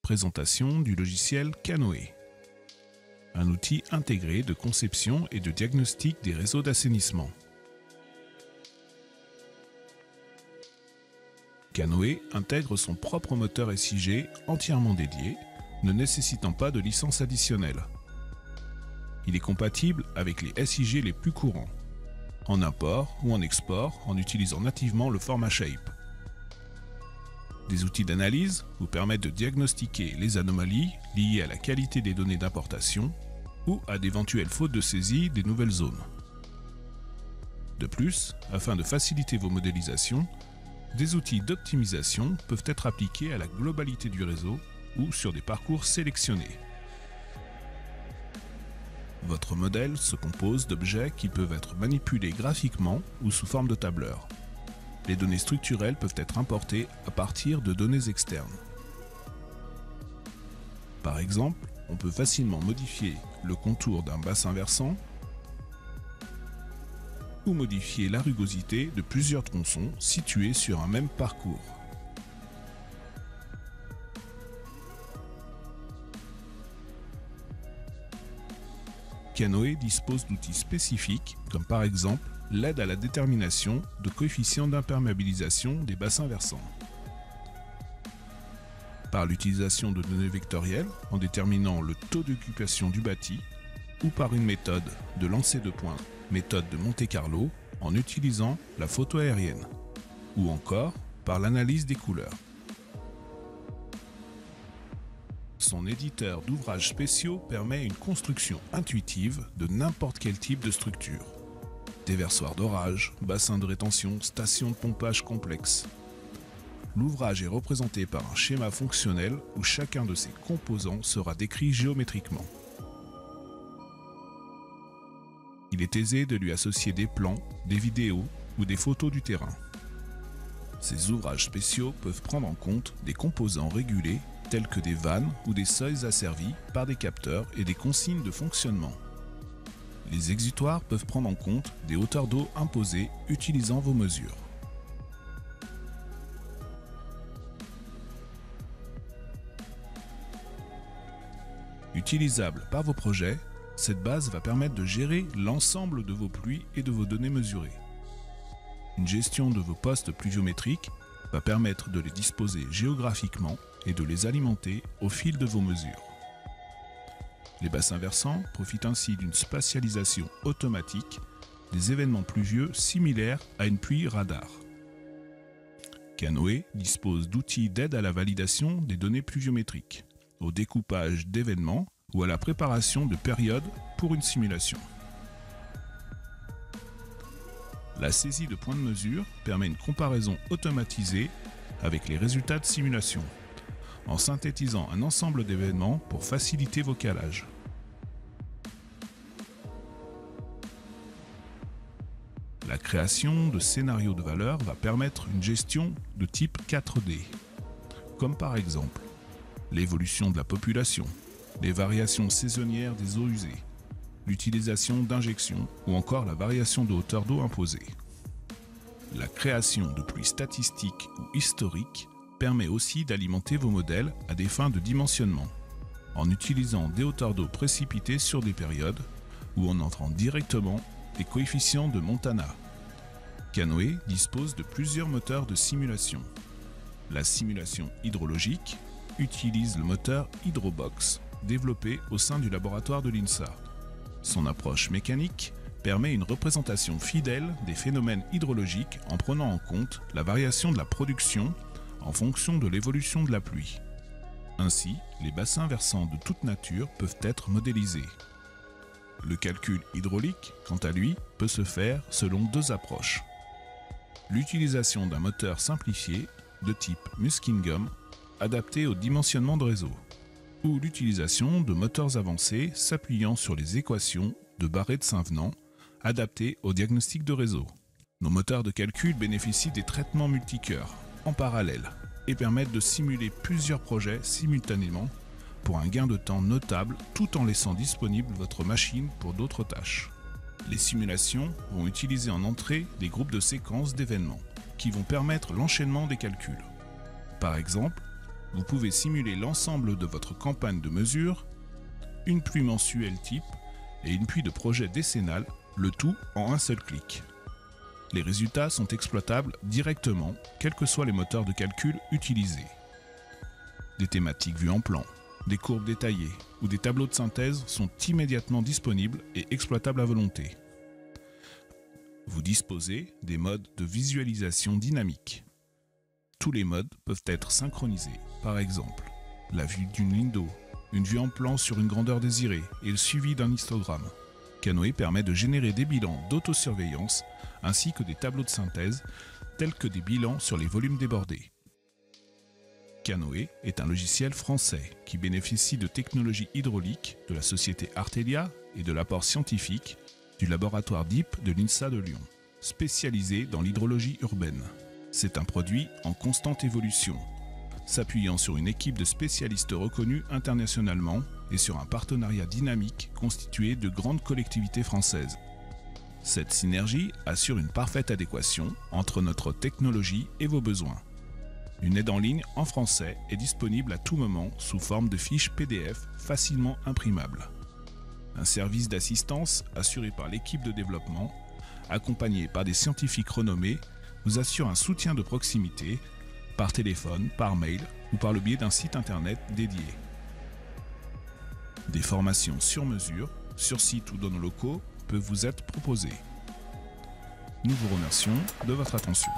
Présentation du logiciel Canoë, un outil intégré de conception et de diagnostic des réseaux d'assainissement. Canoë intègre son propre moteur SIG entièrement dédié, ne nécessitant pas de licence additionnelle. Il est compatible avec les SIG les plus courants, en import ou en export en utilisant nativement le format Shape. Des outils d'analyse vous permettent de diagnostiquer les anomalies liées à la qualité des données d'importation ou à d'éventuelles fautes de saisie des nouvelles zones. De plus, afin de faciliter vos modélisations, des outils d'optimisation peuvent être appliqués à la globalité du réseau ou sur des parcours sélectionnés. Votre modèle se compose d'objets qui peuvent être manipulés graphiquement ou sous forme de tableur. Les données structurelles peuvent être importées à partir de données externes. Par exemple, on peut facilement modifier le contour d'un bassin versant ou modifier la rugosité de plusieurs tronçons situés sur un même parcours. Canoë dispose d'outils spécifiques, comme par exemple l'aide à la détermination de coefficients d'imperméabilisation des bassins versants. Par l'utilisation de données vectorielles en déterminant le taux d'occupation du bâti, ou par une méthode de lancer de points, méthode de Monte-Carlo, en utilisant la photo aérienne, ou encore par l'analyse des couleurs. Son éditeur d'ouvrages spéciaux permet une construction intuitive de n'importe quel type de structure. Déversoir d'orage, bassin de rétention, station de pompage complexe. L'ouvrage est représenté par un schéma fonctionnel où chacun de ses composants sera décrit géométriquement. Il est aisé de lui associer des plans, des vidéos ou des photos du terrain. Ces ouvrages spéciaux peuvent prendre en compte des composants régulés tels que des vannes ou des seuils asservis par des capteurs et des consignes de fonctionnement. Les exutoires peuvent prendre en compte des hauteurs d'eau imposées utilisant vos mesures. Utilisable par vos projets, cette base va permettre de gérer l'ensemble de vos pluies et de vos données mesurées. Une gestion de vos postes pluviométriques va permettre de les disposer géographiquement et de les alimenter au fil de vos mesures. Les bassins versants profitent ainsi d'une spatialisation automatique des événements pluvieux similaires à une pluie radar. Canoë dispose d'outils d'aide à la validation des données pluviométriques, au découpage d'événements ou à la préparation de périodes pour une simulation. La saisie de points de mesure permet une comparaison automatisée avec les résultats de simulation, en synthétisant un ensemble d'événements pour faciliter vos calages. La création de scénarios de valeur va permettre une gestion de type 4D, comme par exemple l'évolution de la population, les variations saisonnières des eaux usées, l'utilisation d'injections ou encore la variation de hauteur d'eau imposée. La création de pluies statistiques ou historiques permet aussi d'alimenter vos modèles à des fins de dimensionnement, en utilisant des hauteurs d'eau précipitées sur des périodes ou en entrant directement des coefficients de Montana. Canoë dispose de plusieurs moteurs de simulation. La simulation hydrologique utilise le moteur Hydrobox, développé au sein du laboratoire de l'INSA. Son approche mécanique permet une représentation fidèle des phénomènes hydrologiques en prenant en compte la variation de la production en fonction de l'évolution de la pluie. Ainsi, les bassins versants de toute nature peuvent être modélisés. Le calcul hydraulique, quant à lui, peut se faire selon deux approches. L'utilisation d'un moteur simplifié de type Muskingum, adapté au dimensionnement de réseau, ou l'utilisation de moteurs avancés s'appuyant sur les équations de Barré de Saint-Venant, adaptés au diagnostic de réseau. Nos moteurs de calcul bénéficient des traitements multicœurs en parallèle et permettent de simuler plusieurs projets simultanément pour un gain de temps notable tout en laissant disponible votre machine pour d'autres tâches. Les simulations vont utiliser en entrée des groupes de séquences d'événements qui vont permettre l'enchaînement des calculs. Par exemple, vous pouvez simuler l'ensemble de votre campagne de mesure, une pluie mensuelle type et une pluie de projet décennal, le tout en un seul clic. Les résultats sont exploitables directement, quels que soient les moteurs de calcul utilisés. Des thématiques vues en plan, des courbes détaillées ou des tableaux de synthèse sont immédiatement disponibles et exploitables à volonté. Vous disposez des modes de visualisation dynamique. Tous les modes peuvent être synchronisés. Par exemple, la vue d'une ligne d'eau, une vue en plan sur une grandeur désirée et le suivi d'un histogramme. Canoë permet de générer des bilans d'autosurveillance ainsi que des tableaux de synthèse tels que des bilans sur les volumes débordés. Canoë est un logiciel français qui bénéficie de technologies hydrauliques de la société Artelia et de l'apport scientifique du laboratoire DIP de l'INSA de Lyon, spécialisé dans l'hydrologie urbaine. C'est un produit en constante évolution, s'appuyant sur une équipe de spécialistes reconnus internationalement et sur un partenariat dynamique constitué de grandes collectivités françaises. Cette synergie assure une parfaite adéquation entre notre technologie et vos besoins. Une aide en ligne en français est disponible à tout moment sous forme de fiches PDF facilement imprimables. Un service d'assistance assuré par l'équipe de développement, accompagné par des scientifiques renommés, vous assure un soutien de proximité par téléphone, par mail ou par le biais d'un site internet dédié. Des formations sur mesure, sur site ou dans nos locaux, peuvent vous être proposées. Nous vous remercions de votre attention.